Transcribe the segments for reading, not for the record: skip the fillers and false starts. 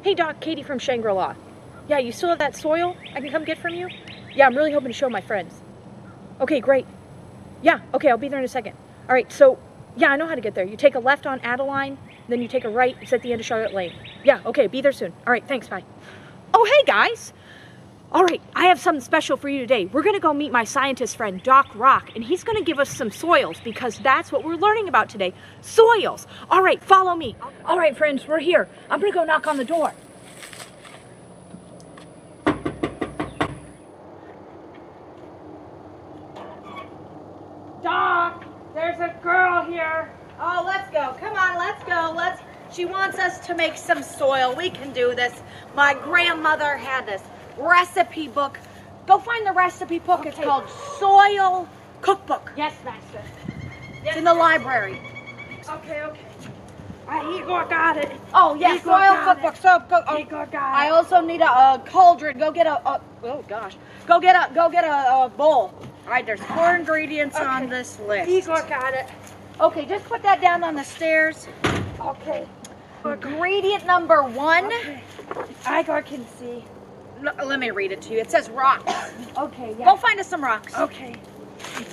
Hey Doc, Katie from Shangri-La. Yeah, you still have that soil I can come get from you? Yeah, I'm really hoping to show my friends. Okay, great. Yeah, okay, I'll be there in a second. All right, so, yeah, I know how to get there. You take a left on Adeline, then you take a right, it's at the end of Charlotte Lane. Yeah, okay, be there soon. All right, thanks, bye. Oh, hey guys! All right, I have something special for you today. We're gonna go meet my scientist friend, Doc Rock, and he's gonna give us some soils because that's what we're learning about today, soils. All right, follow me. All right, friends, we're here. I'm gonna go knock on the door. Doc, there's a girl here. Oh, let's go. Come on, let's go. She wants us to make some soil. We can do this. My grandmother had this recipe book. Go find the recipe book. Okay. It's called Soil Cookbook. Yes, Master. It's in the library. Okay. Igor got it. Oh, yes, Igor Soil got Cookbook. Igor got it. I also need a cauldron. Go get Go get a bowl. All right, there's 4 ingredients on this list. Igor got it. Okay, just put that down on the stairs. Okay. Ingredient number 1. Okay. Igor can see. No, let me read it to you. It says rocks. Okay, yeah. Go find us some rocks. Okay.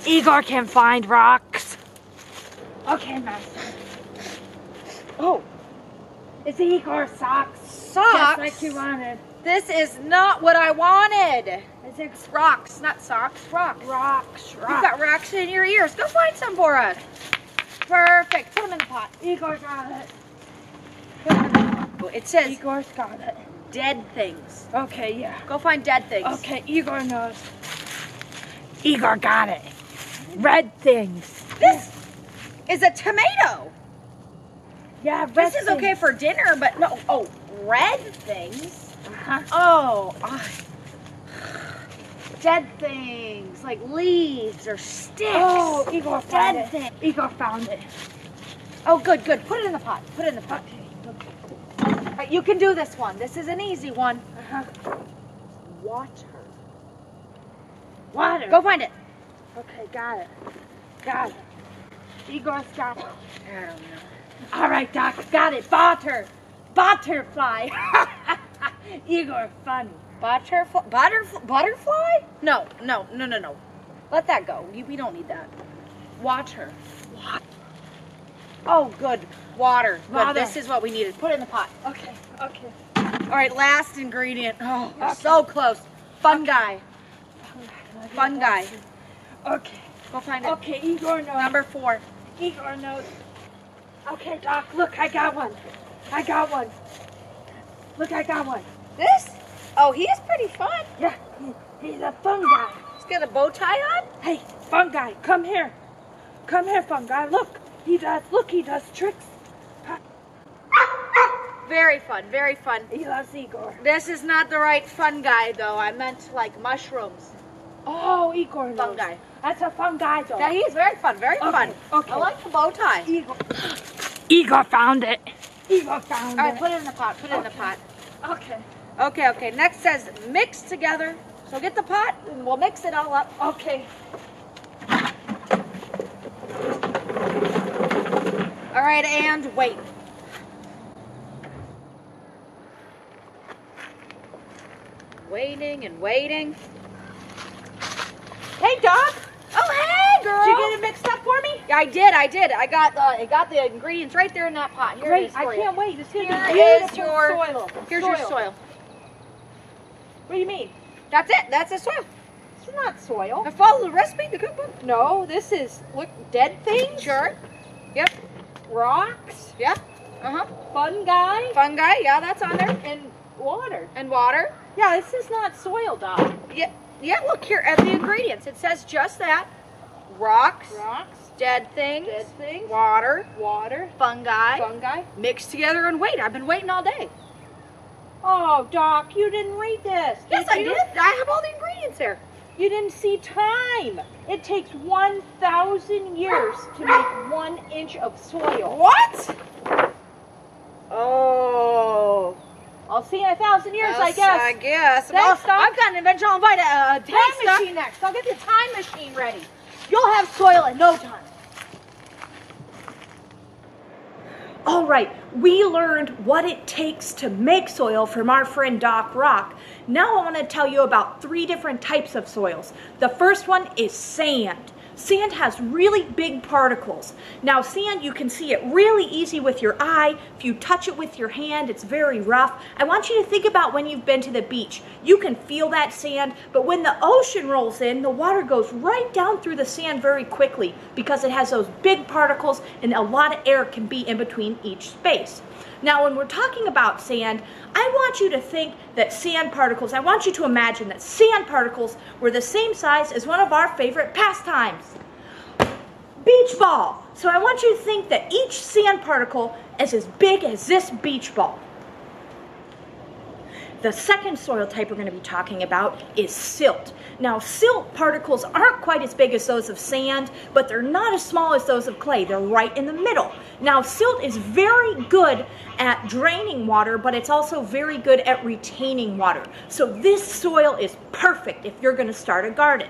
Igor can find rocks. Okay, Master. Oh. It's Igor's socks. Socks? Just like you wanted. This is not what I wanted. It's rocks, not socks. Rocks. Rocks. You've got rocks in your ears. Go find some for us. Perfect. Put them in the pot. Igor got it. It says Igor's got it. dead things. Okay, yeah. Go find dead things. Okay, Igor knows. Igor got it. Red things. This is a tomato. Yeah, red This is things. okay for dinner, but no. Oh, red things. Uh-huh. Oh, dead things like leaves or sticks. Oh, Igor found dead it. things. Igor found it. Oh, good. Put it in the pot. Put it in the pot. Okay. All right, you can do this one. This is an easy one. Uh-huh. Water. Water. Go find it. Okay, got it. Got it. Igor's got it. I don't know. All right, Doc, got it. Butterfly. Igor, funny. Butterfly? No. Let that go. We don't need that. Water. Oh, good. Water. Good. Water. This is what we needed. Put it in the pot. Okay. All right, last ingredient. Oh, you're so close. Fungi. Fungi. Okay. Go find it. Okay, Igor knows. Number 4. Igor knows. Okay, Doc, look, I got one. Look, I got one. This? Oh, he is pretty fun. Yeah, he's a fungi. He's got a bow tie on? Hey, fungi, come here. Come here, fungi. Look, he does tricks. Very fun, very fun. He loves Igor. This is not the right fungi, though. I meant like mushrooms. Oh, Igor knows. Fungi. That's a fungi, though. Yeah, he's very fun, very fun. Okay. I like the bow tie. Igor found it. Igor found All right, it. put it in the pot. Put it in the pot. Okay. Okay. Next says mix together. So get the pot and we'll mix it all up. Okay. All right, and wait. Waiting and waiting. Hey, Doc. Oh, hey, girl. Did you get it mixed up for me? Yeah, I did. I got the ingredients right there in that pot. Here it is Great. for I you. can't wait. This is Here beautiful is your soil. Here's your soil. What do you mean? That's it. That's the soil. It's not soil. Now follow the recipe, the cookbook. No, this is, look, dead things. Sure. Yep. Rocks. Yeah. Uh-huh. Fungi. Fungi. Yeah, that's on there. And water. And water. Yeah, this is not soil, Doc. Yeah. Yeah. Look here at the ingredients. It says just that. Rocks. Rocks. Dead things. Dead things. Water. Water. Fungi. Fungi. Mixed together and wait. I've been waiting all day. Oh, Doc, you didn't read this. Yes, I you? did. I have all the ingredients there. You didn't see time. It takes 1,000 years to make 1 inch of soil. What? Oh. I'll see you in 1,000 years, I guess. I guess. Thanks, Doc. I've got an invention. I'll invite a Time machine next. I'll get the time machine ready. You'll have soil in no time. All right, we learned what it takes to make soil from our friend Doc Rock. Now I want to tell you about 3 different types of soils. The first one is sand. Sand has really big particles. Now sand, you can see it really easy with your eye. If you touch it with your hand, it's very rough. I want you to think about when you've been to the beach. You can feel that sand, but when the ocean rolls in, the water goes right down through the sand very quickly because it has those big particles and a lot of air can be in between each space. Now when we're talking about sand, I want you to think that sand particles, I want you to imagine that sand particles were the same size as one of our favorite pastimes, beach ball. So I want you to think that each sand particle is as big as this beach ball. The second soil type we're going to be talking about is silt. Now, silt particles aren't quite as big as those of sand, but they're not as small as those of clay. They're right in the middle. Now, silt is very good at draining water, but it's also very good at retaining water. So this soil is perfect if you're going to start a garden.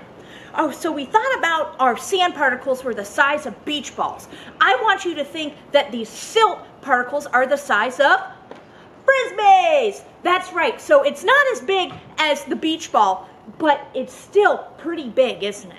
Oh, so we thought about our sand particles were the size of beach balls. I want you to think that these silt particles are the size of Frisbees. That's right. So it's not as big as the beach ball, but it's still pretty big, isn't it?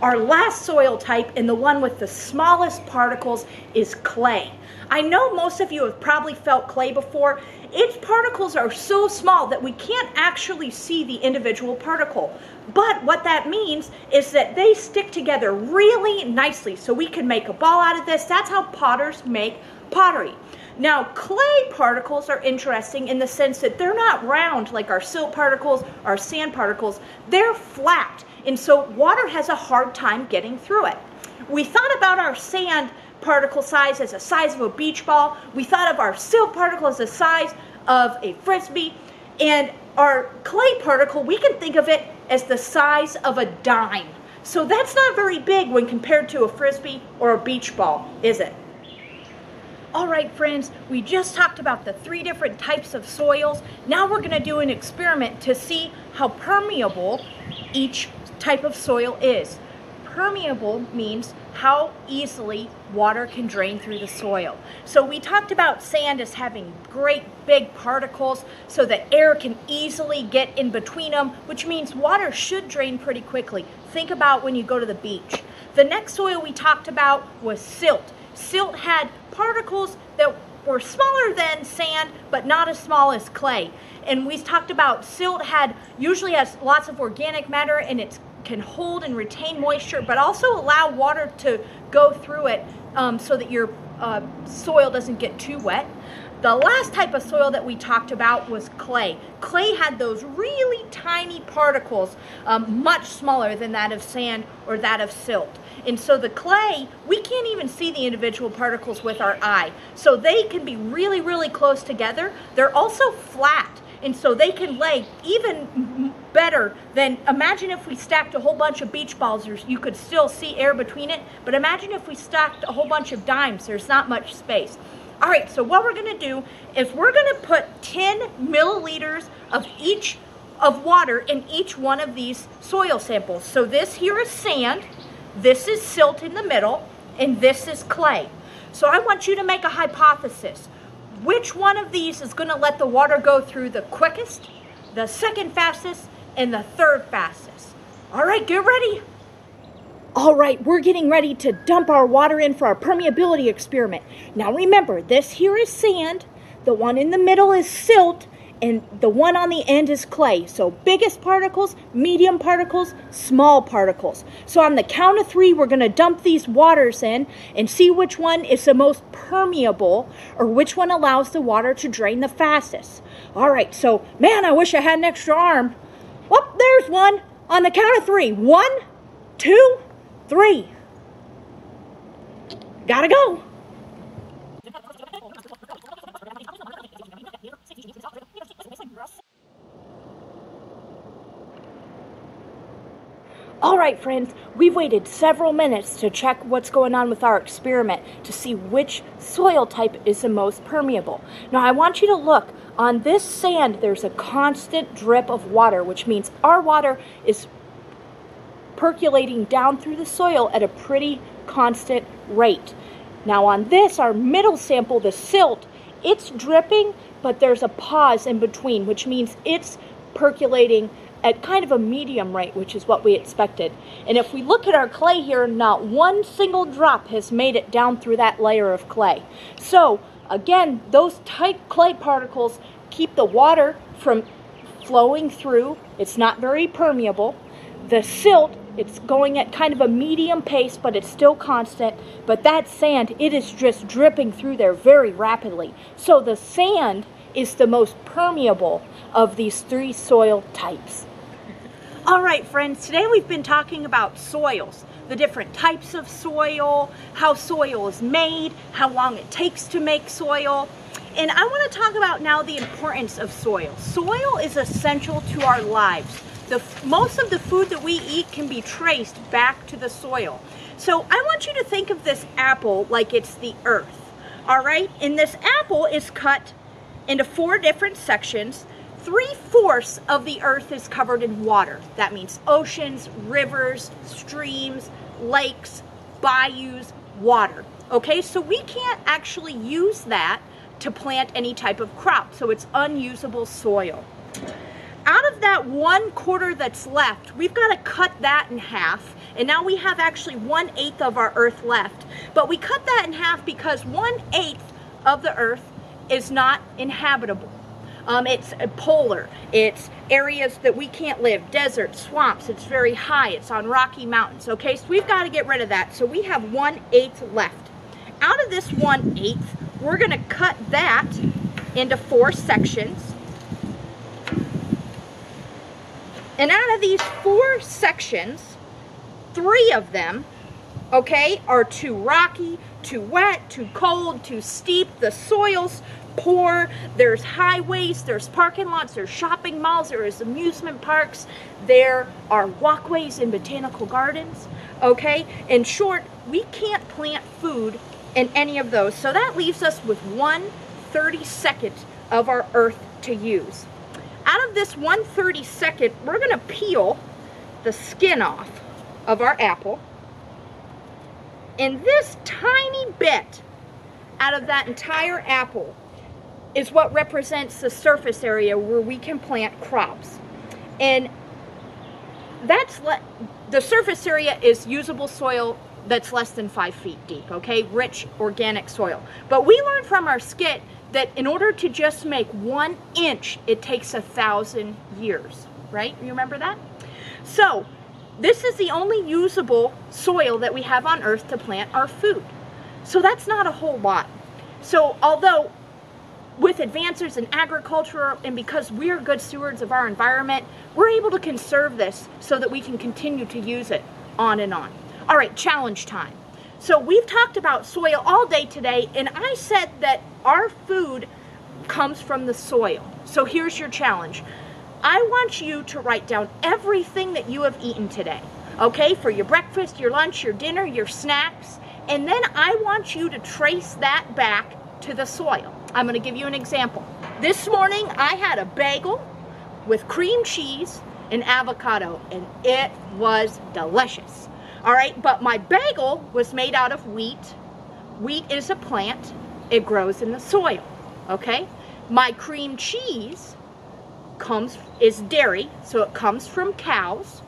Our last soil type, and the one with the smallest particles, is clay. I know most of you have probably felt clay before. Its particles are so small that we can't actually see the individual particle. But what that means is that they stick together really nicely, so we can make a ball out of this. That's how potters make pottery. Now, clay particles are interesting in the sense that they're not round like our silt particles, our sand particles. They're flat, and so water has a hard time getting through it. We thought about our sand particle size as the size of a beach ball. We thought of our silt particle as the size of a Frisbee. And our clay particle, we can think of it as the size of a dime. So that's not very big when compared to a Frisbee or a beach ball, is it? All right, friends, we just talked about the 3 different types of soils. Now we're going to do an experiment to see how permeable each type of soil is. Permeable means how easily water can drain through the soil. So we talked about sand as having great big particles so that air can easily get in between them, which means water should drain pretty quickly. Think about when you go to the beach. The next soil we talked about was silt. Silt had particles that were smaller than sand, but not as small as clay. And we talked about silt usually has lots of organic matter, and it can hold and retain moisture, but also allow water to go through it so that your soil doesn't get too wet. The last type of soil that we talked about was clay. Clay had those really tiny particles, much smaller than that of sand or that of silt. And so the clay, we can't even see the individual particles with our eye. So they can be really, really close together. They're also flat. And so they can lay even better than, imagine if we stacked a whole bunch of beach balls, you could still see air between it. But imagine if we stacked a whole bunch of dimes, there's not much space. All right, so what we're going to do is we're going to put 10 milliliters of water in each one of these soil samples. So this here is sand, this is silt in the middle, and this is clay. So I want you to make a hypothesis. Which one of these is going to let the water go through the quickest, the second fastest, and the third fastest? All right, get ready. All right, we're getting ready to dump our water in for our permeability experiment. Now remember, this here is sand, the one in the middle is silt, and the one on the end is clay. So biggest particles, medium particles, small particles. So on the count of 3, we're going to dump these waters in and see which one is the most permeable or which one allows the water to drain the fastest. All right, so man, I wish I had an extra arm. Whoop, there's one. On the count of 3. 1, 2, 3. Gotta go. All right, friends, we've waited several minutes to check what's going on with our experiment to see which soil type is the most permeable. Now, I want you to look. On this sand, there's a constant drip of water, which means our water is percolating down through the soil at a pretty constant rate. Now on this, our middle sample, the silt, it's dripping, but there's a pause in between, which means it's percolating at kind of a medium rate, which is what we expected. And if we look at our clay here, not one single drop has made it down through that layer of clay. So again, those tight clay particles keep the water from flowing through. It's not very permeable. The silt, it's going at kind of a medium pace, but it's still constant. But that sand, it is just dripping through there very rapidly. So the sand is the most permeable of these three soil types. All right, friends, today we've been talking about soils, the different types of soil, how soil is made, how long it takes to make soil. And I want to talk about now the importance of soil. Soil is essential to our lives. Most of the food that we eat can be traced back to the soil. So I want you to think of this apple like it's the earth. All right, and this apple is cut into 4 different sections. 3/4 of the earth is covered in water. That means oceans, rivers, streams, lakes, bayous, water. Okay, so we can't actually use that to plant any type of crop, so it's unusable soil. Out of that 1/4 that's left, we've got to cut that in half, and now we have actually 1/8 of our earth left. But we cut that in half because 1/8 of the earth is not inhabitable. It's polar, it's areas that we can't live, deserts, swamps, it's very high, it's on rocky mountains, okay? So we've got to get rid of that. So we have 1/8 left. Out of this 1/8, we're gonna cut that into 4 sections. And out of these 4 sections, 3 of them, okay, are too rocky, too wet, too cold, too steep. The soil's poor. There's highways, there's parking lots, there's shopping malls, there's amusement parks, there are walkways in botanical gardens, okay? In short, we can't plant food in any of those. So that leaves us with 1/32 of our earth to use. Out of this 1/32, we're gonna peel the skin off of our apple. And this tiny bit out of that entire apple is what represents the surface area where we can plant crops. And that's the surface area is usable soil that's less than 5 feet deep, okay? Rich organic soil. But we learned from our skit that in order to just make 1 inch, it takes 1,000 years, right? You remember that? So this is the only usable soil that we have on earth to plant our food. So that's not a whole lot. So although with advances in agriculture and because we're good stewards of our environment, we're able to conserve this so that we can continue to use it on and on. All right, challenge time. So we've talked about soil all day today, and I said that our food comes from the soil. So here's your challenge. I want you to write down everything that you have eaten today, okay? For your breakfast, your lunch, your dinner, your snacks, and then I want you to trace that back to the soil. I'm gonna give you an example. This morning, I had a bagel with cream cheese and avocado, and it was delicious. All right, but my bagel was made out of wheat. Wheat is a plant. It grows in the soil, okay? My cream cheese is dairy, so it comes from cows.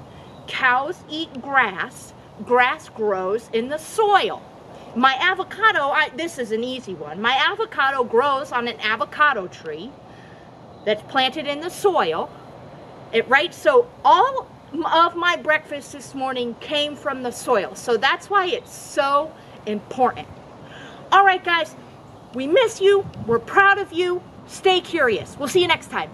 Cows eat grass. Grass grows in the soil. My avocado, this is an easy one. My avocado grows on an avocado tree that's planted in the soil. Right? So all of my breakfast this morning came from the soil. So that's why it's so important. All right, guys, we miss you. We're proud of you. Stay curious. We'll see you next time.